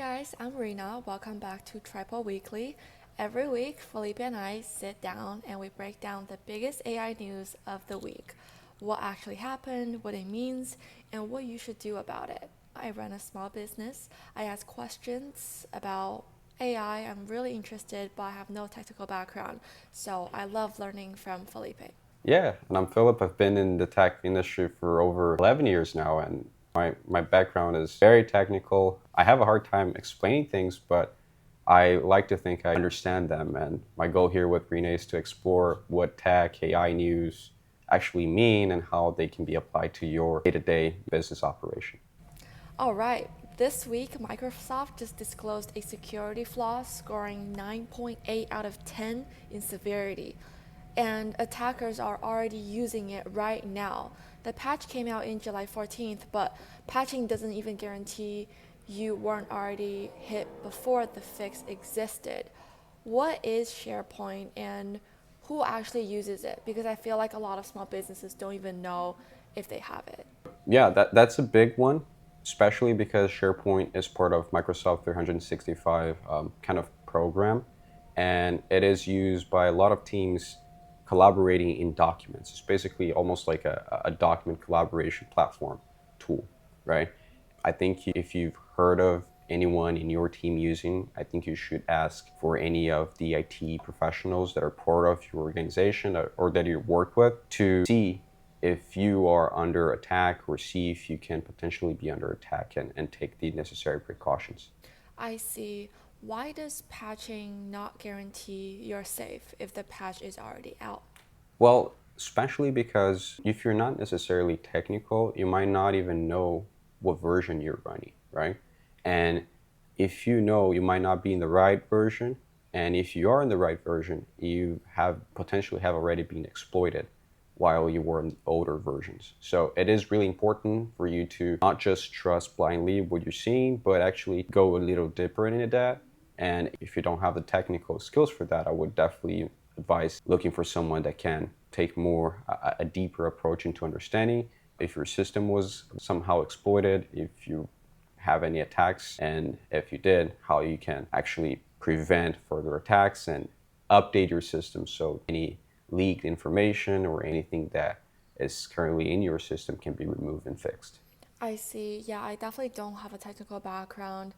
guys, I'm Rena. Welcome back to Traiple Weekly. Every week, Felipe and I sit down and we break down the biggest AI news of the week. What actually happened, what it means, and what you should do about it. I run a small business. I ask questions about AI. I'm really interested, but I have no technical background. So I love learning from Felipe. Yeah, and I'm Philip. I've been in the tech industry for over 11 years now, and my background is very technical. I have a hard time explaining things, but I like to think I understand them. And my goal here with Rena is to explore what tech, AI news actually mean and how they can be applied to your day-to-day business operation. All right, this week Microsoft just disclosed a security flaw scoring 9.8 out of 10 in severity. And attackers are already using it right now. The patch came out in July 14th, but patching doesn't even guarantee you weren't already hit before the fix existed. What is SharePoint and who actually uses it? Because I feel like a lot of small businesses don't even know if they have it. Yeah, that's a big one, especially because SharePoint is part of Microsoft 365 kind of program, and it is used by a lot of teams collaborating in documents. It's basically almost like a document collaboration platform tool, right? I think if you've heard of anyone in your team using, I think you should ask for any of the IT professionals that are part of your organization or that you work with to see if you are under attack or see if you can potentially be under attack and take the necessary precautions. I see. Why does patching not guarantee you're safe if the patch is already out? Well, especially because if you're not necessarily technical, you might not even know what version you're running, right? And if you know, you might not be in the right version. And if you are in the right version, you have potentially have already been exploited while you were in the older versions. So it is really important for you to not just trust blindly what you're seeing, but actually go a little deeper into that. And if you don't have the technical skills for that, I would definitely advise looking for someone that can take more a deeper approach into understanding if your system was somehow exploited, if you have any attacks, and if you did, how you can actually prevent further attacks and update your system so any leaked information or anything that is currently in your system can be removed and fixed. I see. Yeah, I definitely don't have a technical background,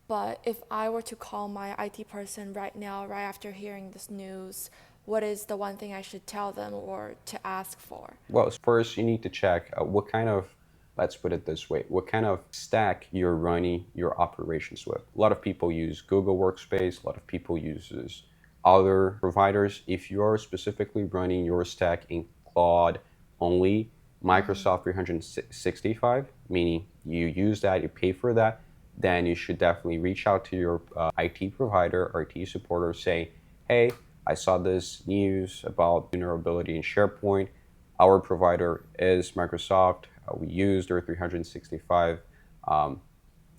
but if I were to call my IT person right now, right after hearing this news, what is the one thing I should tell them or to ask for? Well, first you need to check what kind of, let's put it this way, what kind of stack you're running your operations with. A lot of people use Google Workspace, a lot of people use other providers. If you're specifically running your stack in cloud only, Microsoft 365, meaning you use that, you pay for that, then you should definitely reach out to your IT provider or IT supporter, say, hey, I saw this news about vulnerability in SharePoint. Our provider is Microsoft. We use their 365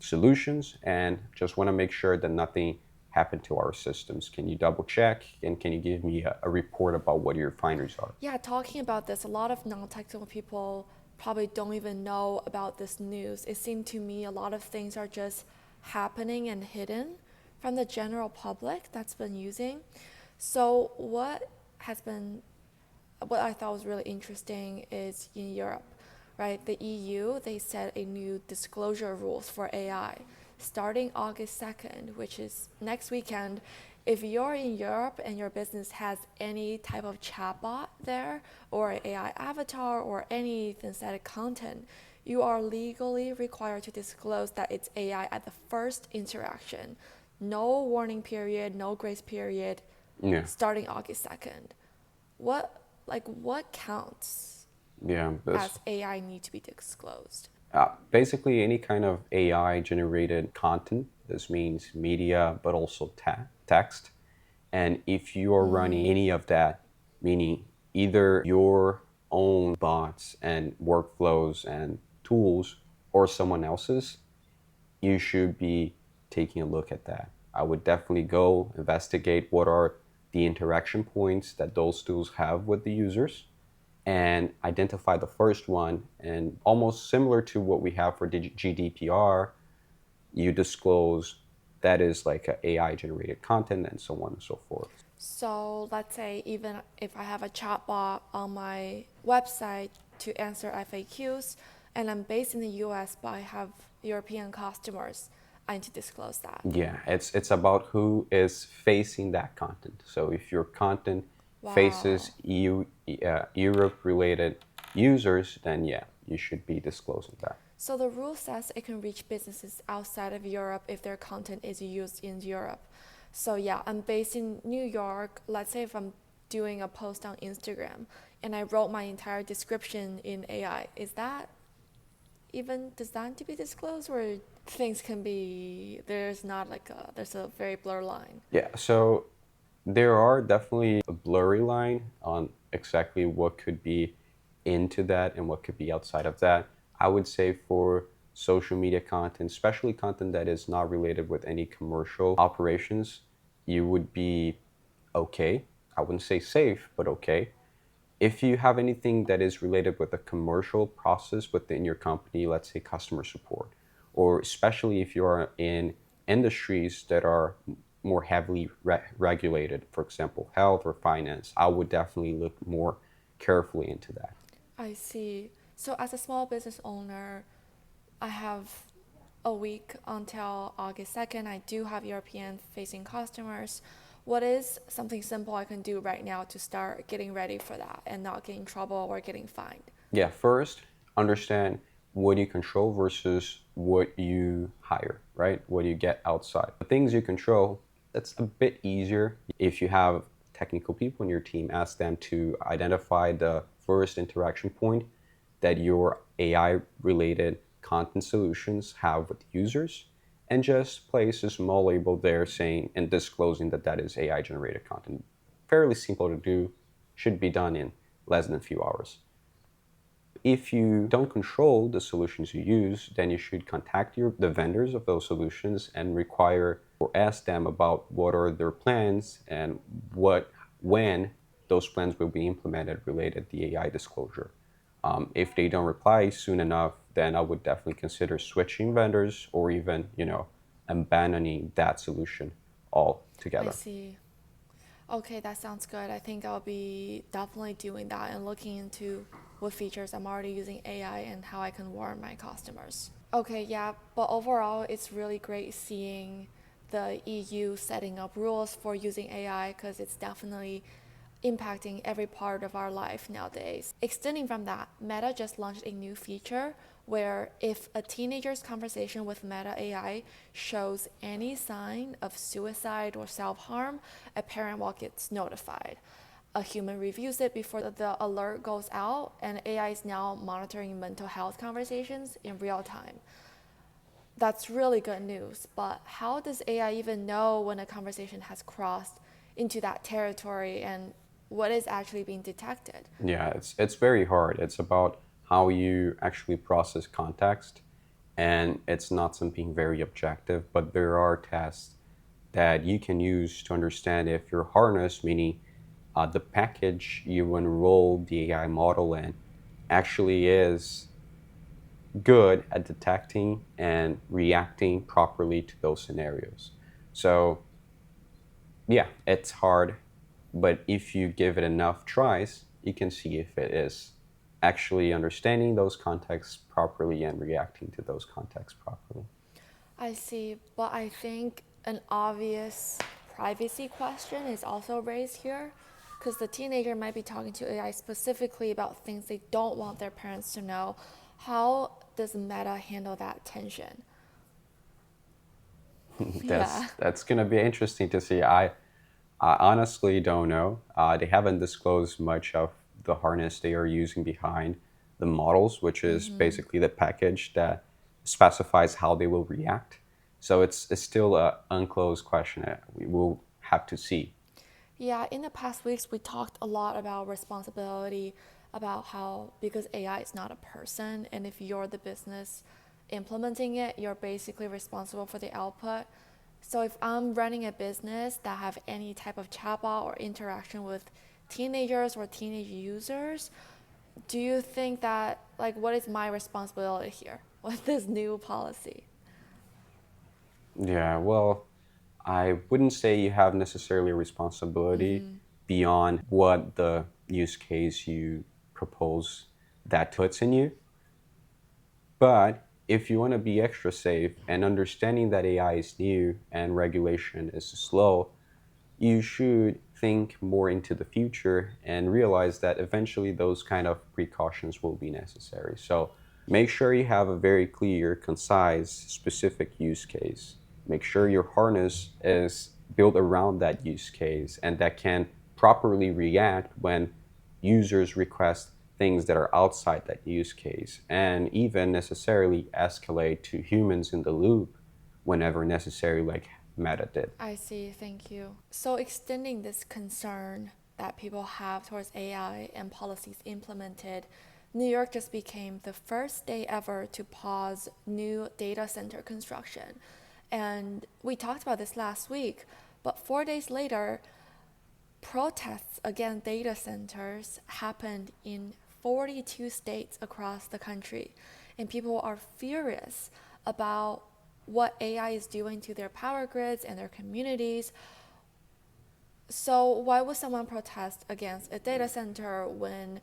solutions and just want to make sure that nothing happened to our systems. Can you double check and can you give me a report about what your findings are? Yeah, talking about this, a lot of non technical people probably don't even know about this news. It seemed to me a lot of things are just happening and hidden from the general public that's been using. So, what I thought was really interesting is in Europe, right? The EU, they set a new disclosure rules for AI starting August 2nd, which is next weekend. If you're in Europe and your business has any type of chatbot there or AI avatar or any synthetic content, you are legally required to disclose that it's AI at the first interaction. No warning period, no grace period, Yeah, starting August 2nd. What counts yeah. as AI need to be disclosed? Basically, any kind of AI generated content, this means media, but also text. And if you are running any of that, meaning either your own bots and workflows and tools or someone else's, you should be taking a look at that. I would definitely go investigate what are the interaction points that those tools have with the users and identify the first one. And almost similar to what we have for GDPR, you disclose that is like a AI generated content and so on and so forth. So let's say even if I have a chatbot on my website to answer FAQs, and I'm based in the US, but I have European customers, I need to disclose that. Yeah, it's about who is facing that content. So if your content faces Wow. Europe related users, then yeah, you should be disclosing that. So the rule says it can reach businesses outside of Europe if their content is used in Europe. So yeah, I'm based in New York. Let's say if I'm doing a post on Instagram and I wrote my entire description in AI, is that even designed to be disclosed, or things can be, there's not like a, there's a very blur line? Yeah, so there are definitely a blurry line on exactly what could be into that and what could be outside of that. I would say for social media content, especially content that is not related with any commercial operations, you would be okay. I wouldn't say safe, but okay. If you have anything that is related with a commercial process within your company, let's say customer support, or especially if you are in industries that are more heavily regulated, for example, health or finance, I would definitely look more carefully into that. I see. So as a small business owner, I have a week until August 2nd. I do have European facing customers. What is something simple I can do right now to start getting ready for that and not get in trouble or getting fined? Yeah, first, understand what you control versus what you hire, right? What you get outside. The things you control, that's a bit easier. If you have technical people in your team, ask them to identify the first interaction point that your AI related content solutions have with users and just place a small label there saying and disclosing that that is AI generated content. Fairly simple to do, should be done in less than a few hours. If you don't control the solutions you use, then you should contact the vendors of those solutions and require or ask them about what are their plans and when those plans will be implemented related to the AI disclosure. If they don't reply soon enough, then I would definitely consider switching vendors or even, abandoning that solution I altogether. see. Okay, that sounds good. I think I'll be definitely doing that and looking into what features I'm already using AI and how I can warn my customers. Okay, yeah, but overall, it's really great seeing the EU setting up rules for using AI because it's definitely impacting every part of our life nowadays. Extending from that, Meta just launched a new feature where if a teenager's conversation with Meta AI shows any sign of suicide or self-harm, a parent will get notified. A human reviews it before the alert goes out, and AI is now monitoring mental health conversations in real time. That's really good news, but how does AI even know when a conversation has crossed into that territory and what is actually being detected? Yeah, it's very hard. It's about how you actually process context, and it's not something very objective, but there are tests that you can use to understand if your harness, meaning the package you enroll the AI model in, actually is good at detecting and reacting properly to those scenarios. So, yeah, it's hard, but if you give it enough tries, you can see if it is actually understanding those contexts properly and reacting to those contexts properly. I see, but I think an obvious privacy question is also raised here because the teenager might be talking to AI specifically about things they don't want their parents to know. How does Meta handle that tension? that's Yeah. that's gonna be interesting to see. I honestly don't know. They haven't disclosed much of the harness they are using behind the models, which is basically the package that specifies how they will react. So it's still an unclosed question. We will have to see. Yeah, in the past weeks, we talked a lot about responsibility, about how because AI is not a person, and if you're the business implementing it, you're basically responsible for the output. So if I'm running a business that have any type of chatbot or interaction with teenagers or teenage users, do you think that like what is my responsibility here with this new policy? Yeah, well, I wouldn't say you have necessarily a responsibility beyond what the use case you propose that puts in you. But if you want to be extra safe and understanding that AI is new and regulation is slow, you should think more into the future and realize that eventually those kind of precautions will be necessary. So make sure you have a very clear, concise, specific use case. Make sure your harness is built around that use case and that can properly react when users request things that are outside that use case, and even necessarily escalate to humans in the loop whenever necessary, like Meta did. I see, thank you. So, extending this concern that people have towards AI and policies implemented, New York just became the first state ever to pause new data center construction. And we talked about this last week, but 4 days later, protests against data centers happened in 42 states across the country. And people are furious about what AI is doing to their power grids and their communities. So why would someone protest against a data center when,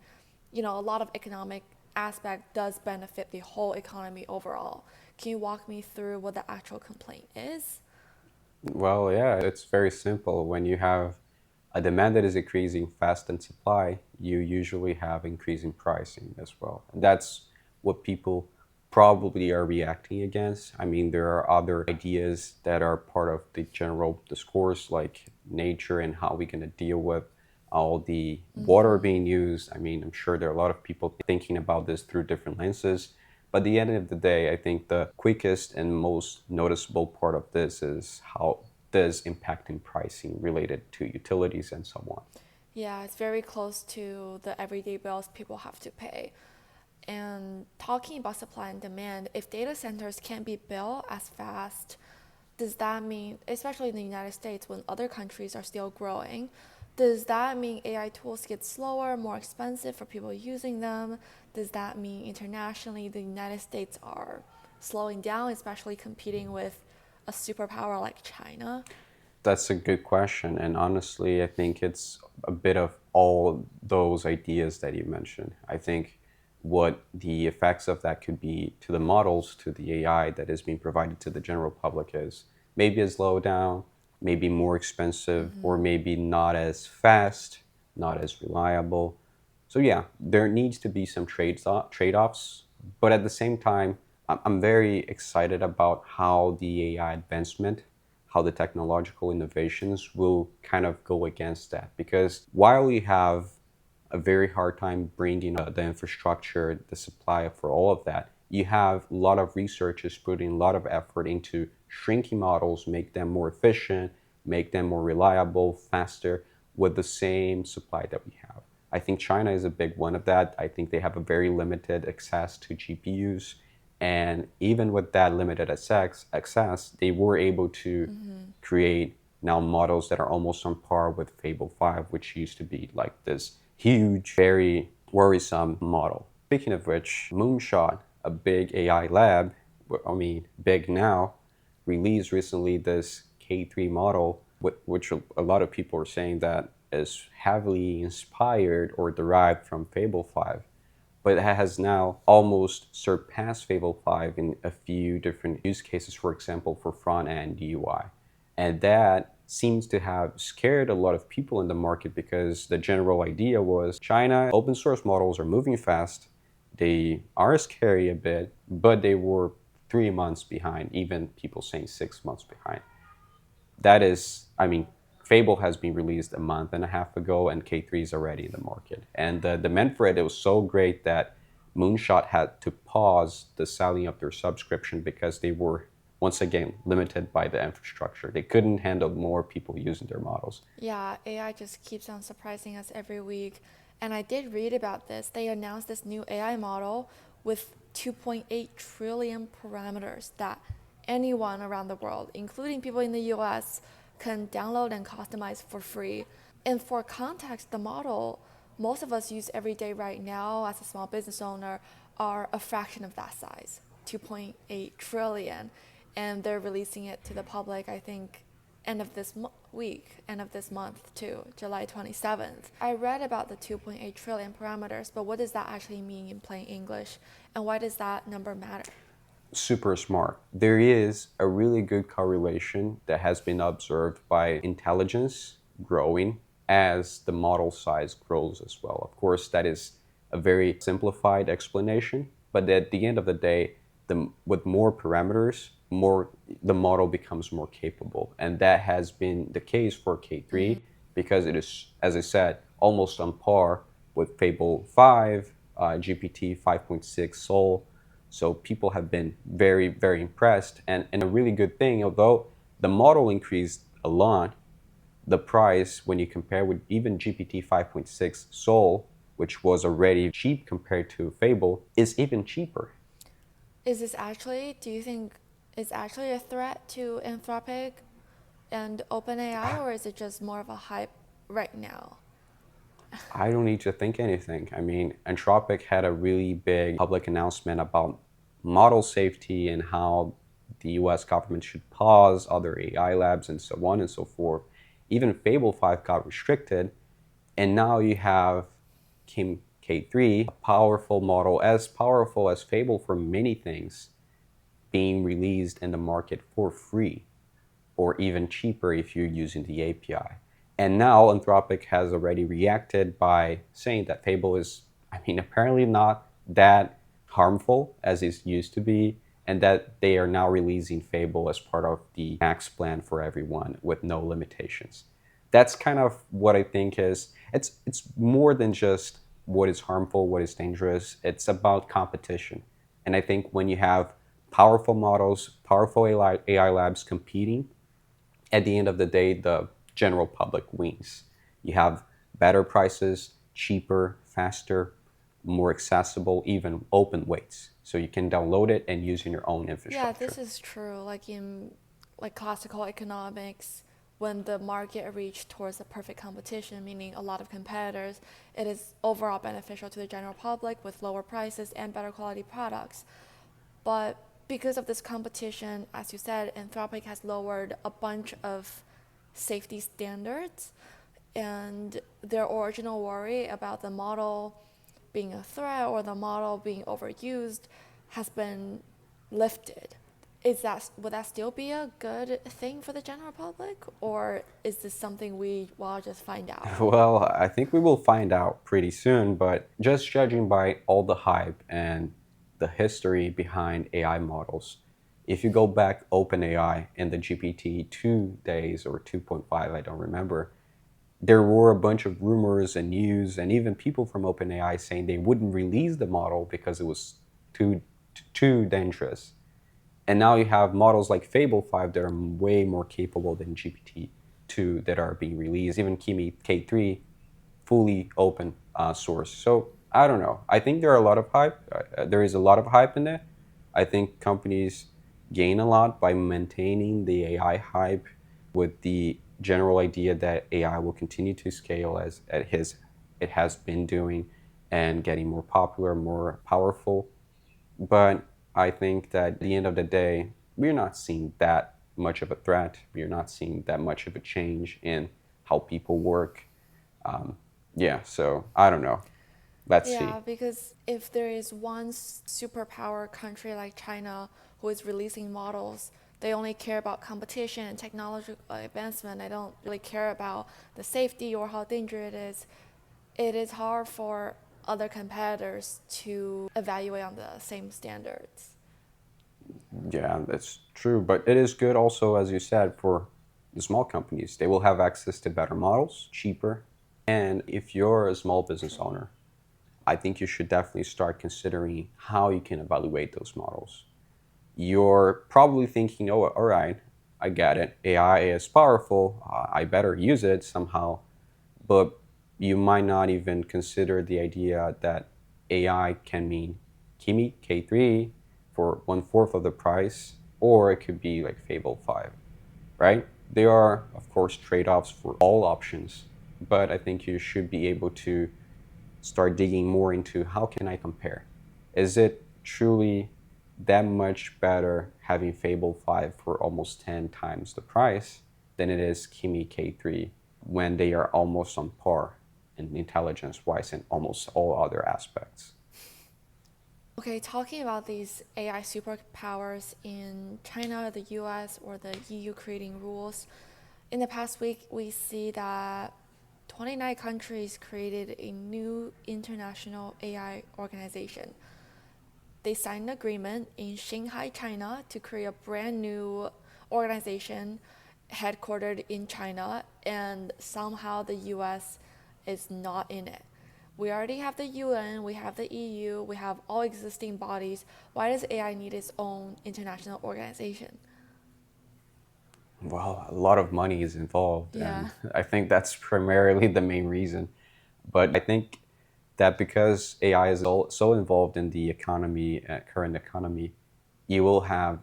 a lot of economic aspect does benefit the whole economy overall? Can you walk me through what the actual complaint is? Well, yeah, it's very simple. When you have a demand that is increasing fast than supply, you usually have increasing pricing as well. And that's what people probably are reacting against. I mean, there are other ideas that are part of the general discourse, like nature and how we're going to deal with all the water being used. I mean, I'm sure there are a lot of people thinking about this through different lenses. But at the end of the day, I think the quickest and most noticeable part of this is how this impacting pricing related to utilities and so on. Yeah, it's very close to the everyday bills people have to pay. And talking about supply and demand, if data centers can't be built as fast, does that mean, especially in the United States when other countries are still growing, does that mean AI tools get slower, more expensive for people using them? Does that mean internationally the United States are slowing down, especially competing with a superpower like China? That's a good question. And honestly, I think it's a bit of all those ideas that you mentioned. I think what the effects of that could be to the models, to the AI that is being provided to the general public is maybe a slowdown, maybe more expensive, or maybe not as fast, not as reliable. So yeah, there needs to be some trade-offs, but at the same time, I'm very excited about how the AI advancement, how the technological innovations will kind of go against that. Because while we have a very hard time bringing the infrastructure, the supply for all of that, you have a lot of researchers putting a lot of effort into shrinking models, make them more efficient, make them more reliable, faster, with the same supply that we have. I think China is a big one of that. I think they have a very limited access to GPUs. And even with that limited access, they were able to create now models that are almost on par with Fable 5, which used to be like this huge, very worrisome model. Speaking of which, Moonshot, a big AI lab, I mean, big now, released recently this K3 model, which a lot of people are saying that is heavily inspired or derived from Fable 5, but it has now almost surpassed Fable 5 in a few different use cases, for example, for front end UI. And that seems to have scared a lot of people in the market because the general idea was China open source models are moving fast. They are scary a bit, but they were 3 months behind, even people saying 6 months behind. That is, I mean, Fable has been released a month and a half ago, and K3 is already in the market. And the demand for it was so great that Moonshot had to pause the selling of their subscription because they were, once again, limited by the infrastructure. They couldn't handle more people using their models. Yeah, AI just keeps on surprising us every week. And I did read about this. They announced this new AI model with 2.8 trillion parameters that anyone around the world, including people in the US, can download and customize for free. And for context, the model most of us use every day right now as a small business owner are a fraction of that size, 2.8 trillion. And they're releasing it to the public, I think, end of this week, end of this month too, July 27th. I read about the 2.8 trillion parameters, but what does that actually mean in plain English? And why does that number matter? Super smart. There is a really good correlation that has been observed by intelligence growing as the model size grows as well. Of course, that is a very simplified explanation, but at the end of the day, with more parameters, the model becomes more capable. And that has been the case for K3 because it is, as I said, almost on par with Fable 5, GPT 5.6 Soul. So people have been very, very impressed. And a really good thing, although the model increased a lot, the price, when you compare with even GPT 5.6 Soul, which was already cheap compared to Fable, is even cheaper. Is this actually, do you think it's actually a threat to Anthropic and OpenAI, or is it just more of a hype right now? I don't need to think anything. I mean, Anthropic had a really big public announcement about model safety and how the US government should pause other AI labs and so on and so forth. Even Fable 5 got restricted, and now you have Kimi K3, a powerful model, as powerful as Fable for many things, being released in the market for free, or even cheaper if you're using the API. And now Anthropic has already reacted by saying that Fable is, I mean, apparently not that harmful as it used to be, and that they are now releasing Fable as part of the max plan for everyone with no limitations. That's kind of what I think is, it's more than just what is harmful, what is dangerous. It's about competition. And I think when you have powerful models, powerful AI labs competing, at the end of the day, the general public wins. You have better prices, cheaper, faster, more accessible, even open weights. So you can download it and use in your own infrastructure. Yeah, this is true. Like in classical economics, when the market reached towards a perfect competition, meaning a lot of competitors, it is overall beneficial to the general public with lower prices and better quality products. But because of this competition, as you said, Anthropic has lowered a bunch of safety standards, and their original worry about the model being a threat or the model being overused has been lifted. Would that still be a good thing for the general public, or is this something we will just find out? Well, I think we will find out pretty soon, but just judging by all the hype and the history behind AI models, if you go back OpenAI in the GPT 2 days or 2.5, I don't remember, there were a bunch of rumors and news and even people from OpenAI saying they wouldn't release the model because it was too dangerous. And now you have models like Fable 5 that are way more capable than GPT-2 that are being released. Even Kimi K3, fully open source. So I don't know. I think there are a lot of hype. There is a lot of hype in there. I think companies gain a lot by maintaining the AI hype with the general idea that AI will continue to scale as it has been doing and getting more popular, more powerful. But I think that at the end of the day, we're not seeing that much of a threat. We're not seeing that much of a change in how people work. Yeah, so I don't know. Let's see. Yeah, because if there is one superpower country like China who is releasing models, they only care about competition and technological advancement. They don't really care about the safety or how dangerous it is. It is hard for other competitors to evaluate on the same standards. Yeah, that's true. But it is good also, as you said, for the small companies. They will have access to better models, cheaper. And if you're a small business owner, I think you should definitely start considering how you can evaluate those models. You're probably thinking, oh, all right, I get it. AI is powerful. I better use it somehow. But you might not even consider the idea that AI can mean Kimi K3 for 1/4 of the price, or it could be like Fable 5, right? There are, of course, trade offs for all options, but I think you should be able to start digging more into how can I compare? Is it truly that much better having Fable 5 for almost 10 times the price than it is Kimi K3 when they are almost on par in intelligence-wise in almost all other aspects. Okay, talking about these AI superpowers in China, the US, or the EU creating rules, in the past week we see that 29 countries created a new international AI organization. They signed an agreement in Shanghai, China to create a brand new organization headquartered in China, and somehow the US is not in it. We already have the UN, we have the EU, we have all existing bodies. Why does AI need its own international organization? Well, a lot of money is involved, Yeah. and I think that's primarily the main reason. But I think that because AI is so involved in the economy, current economy, you will have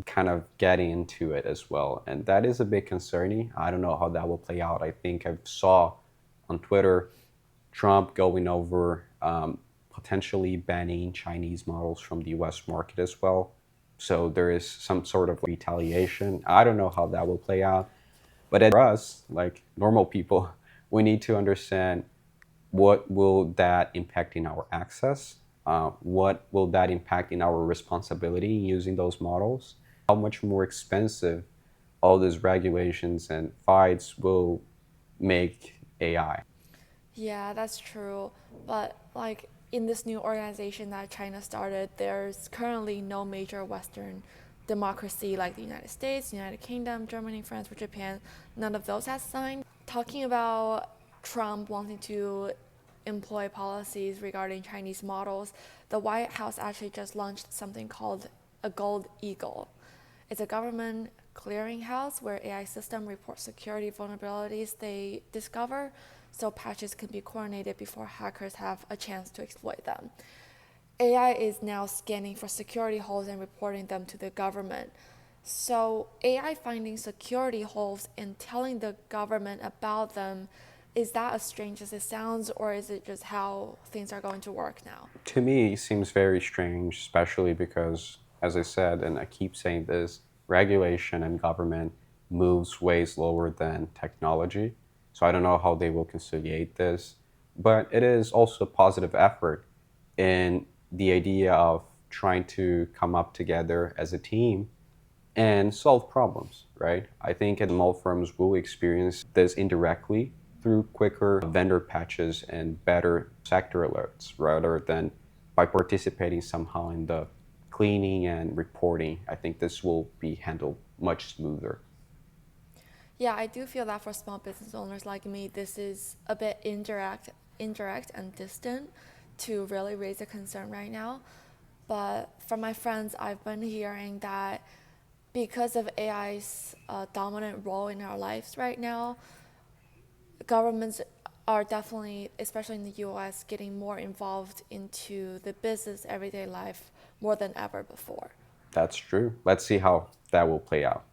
kind of getting into it as well. And that is a bit concerning. I don't know how that will play out. I think I saw on Twitter Trump going over potentially banning Chinese models from the US market as well. So there is some sort of retaliation. I don't know how that will play out. But for us, like normal people, we need to understand what will that impact in our access? What will that impact in our responsibility in using those models? How much more expensive all these regulations and fights will make AI? Yeah, that's true. But like in this new organization that China started, there's currently no major Western democracy like the United States, United Kingdom, Germany, France, or Japan. None of those has signed. Talking about Trump wanting to employ policies regarding Chinese models, the White House actually just launched something called a Gold Eagle. It's a government clearinghouse where AI system reports security vulnerabilities they discover so patches can be coordinated before hackers have a chance to exploit them. AI is now scanning for security holes and reporting them to the government. So AI finding security holes and telling the government about them, is that as strange as it sounds, or is it just how things are going to work now? To me, it seems very strange, especially because, as I said, and I keep saying this, regulation and government moves way slower than technology. So I don't know how they will conciliate this. But it is also a positive effort in the idea of trying to come up together as a team and solve problems, right? I think small firms will experience this indirectly through quicker vendor patches and better sector alerts rather than by participating somehow in the cleaning and reporting. I think this will be handled much smoother. Yeah, I do feel that for small business owners like me, this is a bit indirect and distant to really raise a concern right now. But from my friends, I've been hearing that because of AI's dominant role in our lives right now, governments are definitely, especially in the US, getting more involved into the business everyday life more than ever before. That's true. Let's see how that will play out.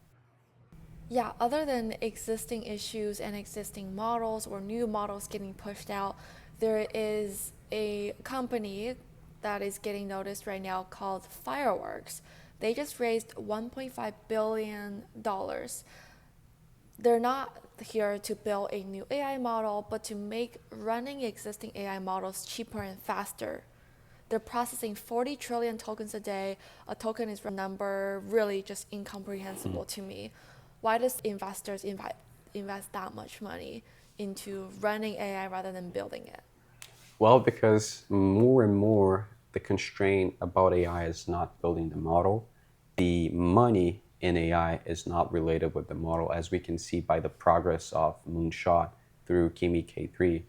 Yeah, other than existing issues and existing models or new models getting pushed out, there is a company that is getting noticed right now called Fireworks. They just raised $1.5 billion. They're not here to build a new AI model, but to make running existing AI models cheaper and faster. They're processing 40 trillion tokens a day. A token is a number really just incomprehensible to me. Why does investors invest that much money into running AI rather than building it? Well, because more and more the constraint about AI is not building the model. The money in AI is not related with the model, as we can see by the progress of Moonshot through Kimi K3.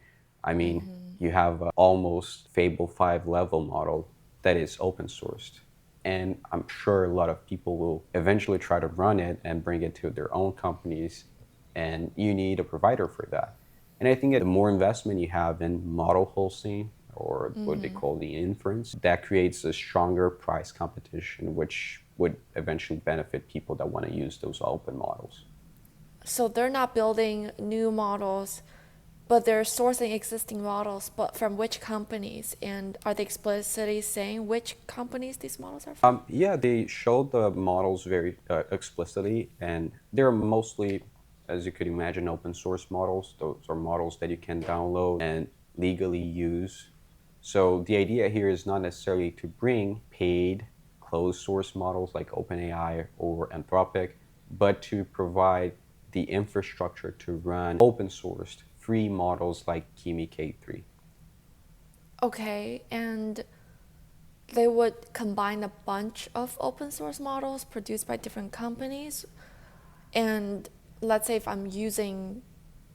I mean, you have a almost Fable 5 level model that is open sourced. And I'm sure a lot of people will eventually try to run it and bring it to their own companies, and you need a provider for that. And I think the more investment you have in model hosting or what they call the inference, that creates a stronger price competition, which would eventually benefit people that want to use those open models. So they're not building new models, but they're sourcing existing models, but from which companies? And are they explicitly saying which companies these models are from? Yeah, they showed the models very explicitly, and they're mostly as you could imagine, open source models. Those are models that you can download and legally use. So the idea here is not necessarily to bring paid closed source models like OpenAI or Anthropic, but to provide the infrastructure to run open sourced free models like Kimi K3. Okay, and they would combine a bunch of open source models produced by different companies. And let's say if I'm using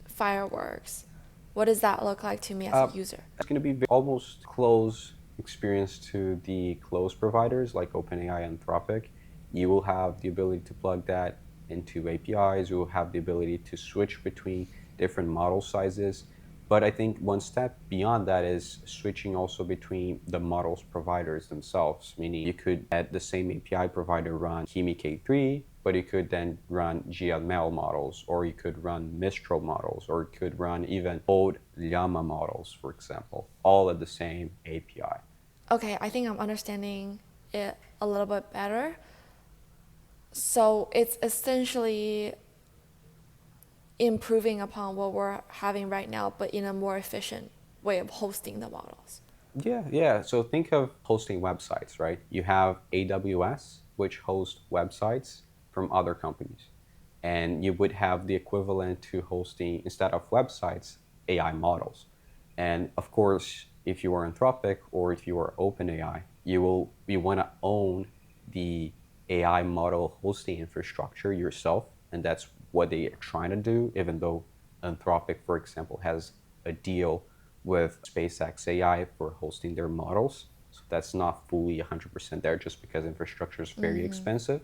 Fireworks, what does that look like to me as a user? It's going to be almost close experience to the closed providers like OpenAI and Anthropic. You will have the ability to plug that into APIs. You will have the ability to switch between different model sizes. But I think one step beyond that is switching also between the models providers themselves, meaning you could at the same API provider run Kimi K3, but you could then run GML models, or you could run Mistral models, or you could run even old Llama models, for example, all at the same API. Okay, I think I'm understanding it a little bit better. So it's essentially improving upon what we're having right now, but in a more efficient way of hosting the models. Yeah. So think of hosting websites, right? You have AWS, which hosts websites from other companies. And you would have the equivalent to hosting, instead of websites, AI models. And of course, if you are Anthropic or if you are OpenAI, you want to own the AI model hosting infrastructure yourself, and that's what they are trying to do, even though Anthropic, for example, has a deal with SpaceX AI for hosting their models. So that's not fully 100% there just because infrastructure is very expensive.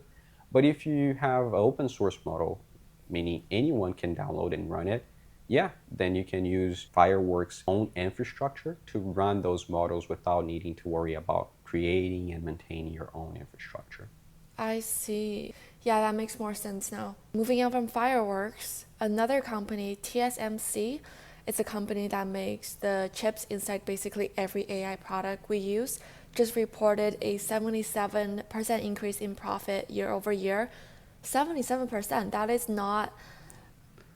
But if you have an open source model, meaning anyone can download and run it, yeah, then you can use Fireworks' own infrastructure to run those models without needing to worry about creating and maintaining your own infrastructure. I see. Yeah, that makes more sense now. Moving on from Fireworks, another company, TSMC, it's a company that makes the chips inside basically every AI product we use, just reported a 77% increase in profit year over year. 77%, that is not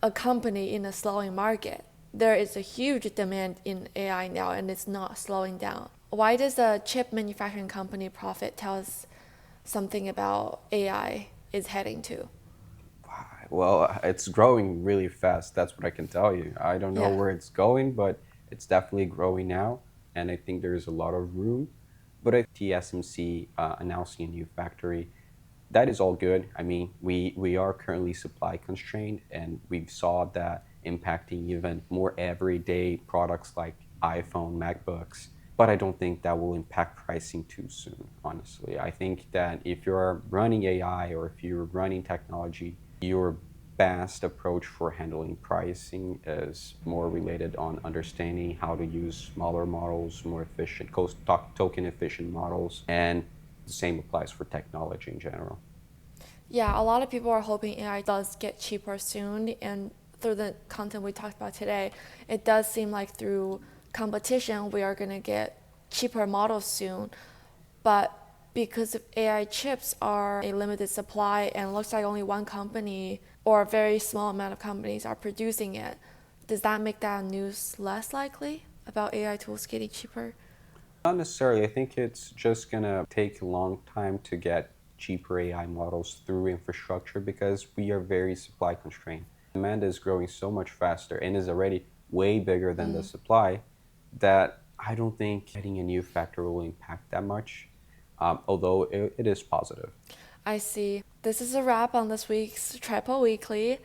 a company in a slowing market. There is a huge demand in AI now and it's not slowing down. Why does a chip manufacturing company profit tell us something about AI is heading to? Well, it's growing really fast. That's what I can tell you. I don't know Yeah. where it's going, but it's definitely growing now. And I think there's a lot of room. But I TSMC announcing a new factory, that is all good. I mean, we are currently supply constrained, and we saw that impacting even more everyday products like iPhone, MacBooks. But I don't think that will impact pricing too soon, honestly. I think that if you're running AI or if you're running technology, your best approach for handling pricing is more related on understanding how to use smaller models, more efficient, token efficient models, and the same applies for technology in general. Yeah, a lot of people are hoping AI does get cheaper soon, and through the content we talked about today, it does seem like through competition we are going to get cheaper models soon. But because AI chips are a limited supply and looks like only one company or a very small amount of companies are producing it, does that make that news less likely about AI tools getting cheaper? Not necessarily. I think it's just gonna take a long time to get cheaper AI models through infrastructure because we are very supply constrained. Demand is growing so much faster and is already way bigger than the supply that I don't think getting a new factor will impact that much, although it is positive. I see. This is a wrap on this week's Traiple Weekly.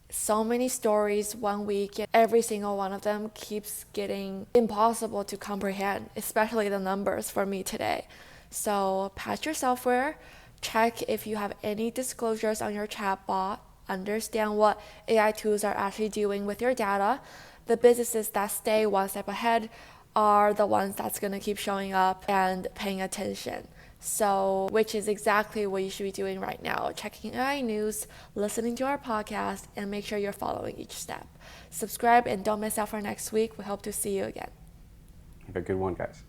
So many stories one week, and every single one of them keeps getting impossible to comprehend, especially the numbers for me today. So patch your software, check if you have any disclosures on your chatbot, understand what AI tools are actually doing with your data. The businesses that stay one step ahead are the ones that's going to keep showing up and paying attention. So, which is exactly what you should be doing right now, checking AI news, listening to our podcast, and make sure you're following each step. Subscribe and don't miss out for next week. We hope to see you again. Have a good one, guys.